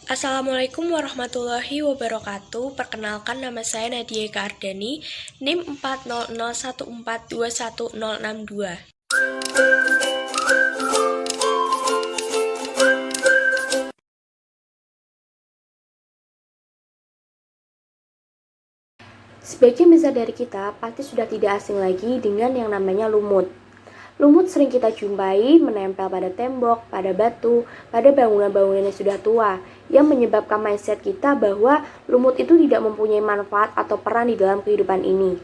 Assalamualaikum warahmatullahi wabarakatuh. Perkenalkan, nama saya Nadia Eka Ardani, NIM 40014211062. Sebagian besar dari kita pasti sudah tidak asing lagi dengan yang namanya lumut. Lumut sering kita jumpai menempel pada tembok, pada batu, pada bangunan-bangunan yang sudah tua, yang menyebabkan mindset kita bahwa lumut itu tidak mempunyai manfaat atau peran di dalam kehidupan ini.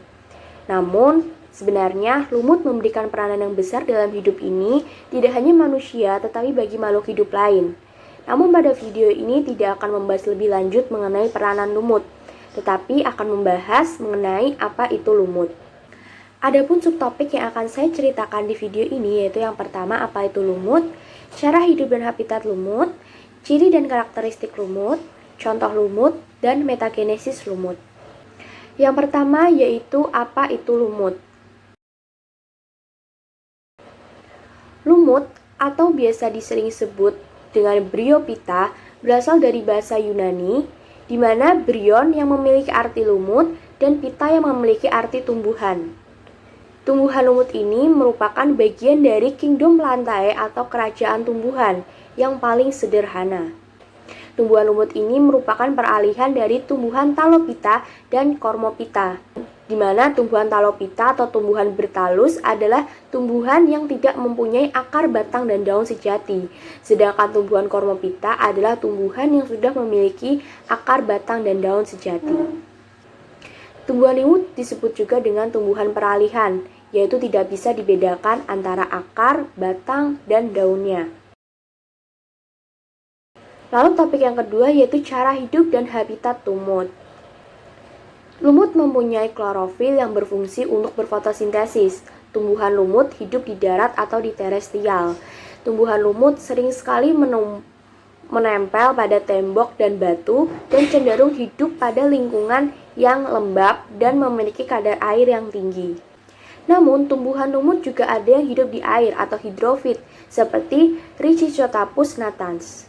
Namun, sebenarnya lumut memberikan peranan yang besar dalam hidup ini, tidak hanya manusia, tetapi bagi makhluk hidup lain. Namun pada video ini tidak akan membahas lebih lanjut mengenai peranan lumut, tetapi akan membahas mengenai apa itu lumut. Adapun subtopik yang akan saya ceritakan di video ini yaitu yang pertama, apa itu lumut, cara hidup dan habitat lumut, ciri dan karakteristik lumut, contoh lumut, dan metagenesis lumut. Yang pertama yaitu apa itu lumut. Lumut atau biasa disering sebut dengan bryophyta berasal dari bahasa Yunani, di mana bryon yang memiliki arti lumut dan phyta yang memiliki arti tumbuhan. Tumbuhan lumut ini merupakan bagian dari kingdom plantae atau kerajaan tumbuhan yang paling sederhana. Tumbuhan lumut ini merupakan peralihan dari tumbuhan Talophyta dan Cormophyta, di mana tumbuhan Talophyta atau tumbuhan bertalus adalah tumbuhan yang tidak mempunyai akar, batang, dan daun sejati. Sedangkan tumbuhan Cormophyta adalah tumbuhan yang sudah memiliki akar, batang, dan daun sejati. Tumbuhan lumut disebut juga dengan tumbuhan peralihan, yaitu tidak bisa dibedakan antara akar, batang, dan daunnya. Lalu topik yang kedua yaitu cara hidup dan habitat lumut. Lumut mempunyai klorofil yang berfungsi untuk berfotosintesis. Tumbuhan lumut hidup di darat atau di terestrial. Tumbuhan lumut sering sekali menempel pada tembok dan batu dan cenderung hidup pada lingkungan yang lembab dan memiliki kadar air yang tinggi. Namun, tumbuhan lumut juga ada yang hidup di air atau hidrofit, seperti Rhizochatus natans.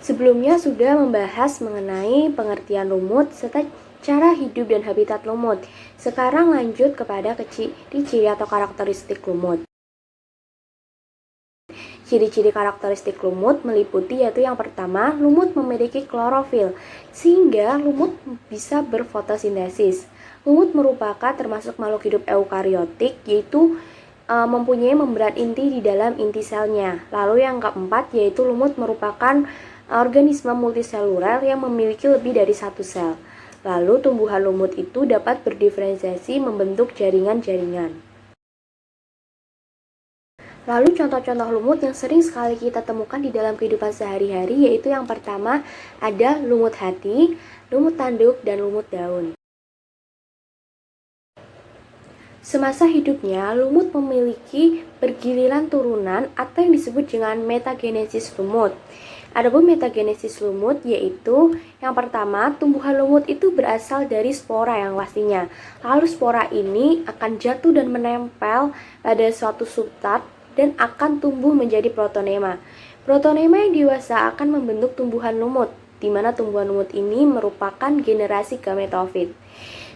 Sebelumnya sudah membahas mengenai pengertian lumut serta cara hidup dan habitat lumut. Sekarang lanjut kepada ciri-ciri atau karakteristik lumut. Ciri-ciri karakteristik lumut meliputi yaitu yang pertama, lumut memiliki klorofil sehingga lumut bisa berfotosintesis. Lumut merupakan termasuk makhluk hidup eukariotik, yaitu mempunyai membran inti di dalam inti selnya. Lalu yang keempat yaitu lumut merupakan organisme multiseluler yang memiliki lebih dari satu sel. Lalu tumbuhan lumut itu dapat berdiferensiasi membentuk jaringan-jaringan. Lalu contoh-contoh lumut yang sering sekali kita temukan di dalam kehidupan sehari-hari yaitu yang pertama ada lumut hati, lumut tanduk, dan lumut daun. Semasa hidupnya, lumut memiliki pergiliran turunan atau yang disebut dengan metagenesis lumut. Adapun metagenesis lumut yaitu yang pertama, tumbuhan lumut itu berasal dari spora yang pastinya. Lalu spora ini akan jatuh dan menempel pada suatu substrat dan akan tumbuh menjadi protonema. Protonema yang dewasa akan membentuk tumbuhan lumut, di mana tumbuhan lumut ini merupakan generasi gametofit.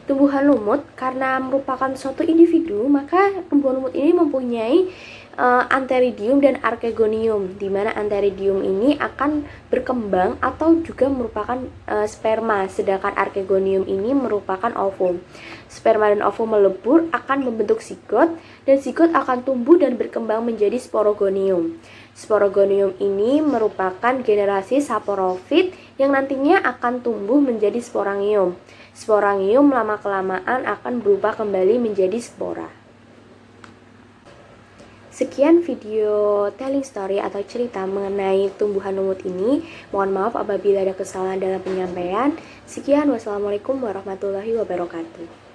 Tumbuhan lumut karena merupakan suatu individu, maka tumbuhan lumut ini mempunyai antheridium dan archegonium, di mana antheridium ini akan berkembang atau juga merupakan sperma, sedangkan archegonium ini merupakan ovum. Sperma dan ovum melebur akan membentuk zigot, dan zigot akan tumbuh dan berkembang menjadi sporogonium. Sporogonium ini merupakan generasi saporofit yang nantinya akan tumbuh menjadi sporangium. Sporangium lama-kelamaan akan berubah kembali menjadi spora. Sekian video telling story atau cerita mengenai tumbuhan lumut ini. Mohon maaf apabila ada kesalahan dalam penyampaian. Sekian, wassalamualaikum warahmatullahi wabarakatuh.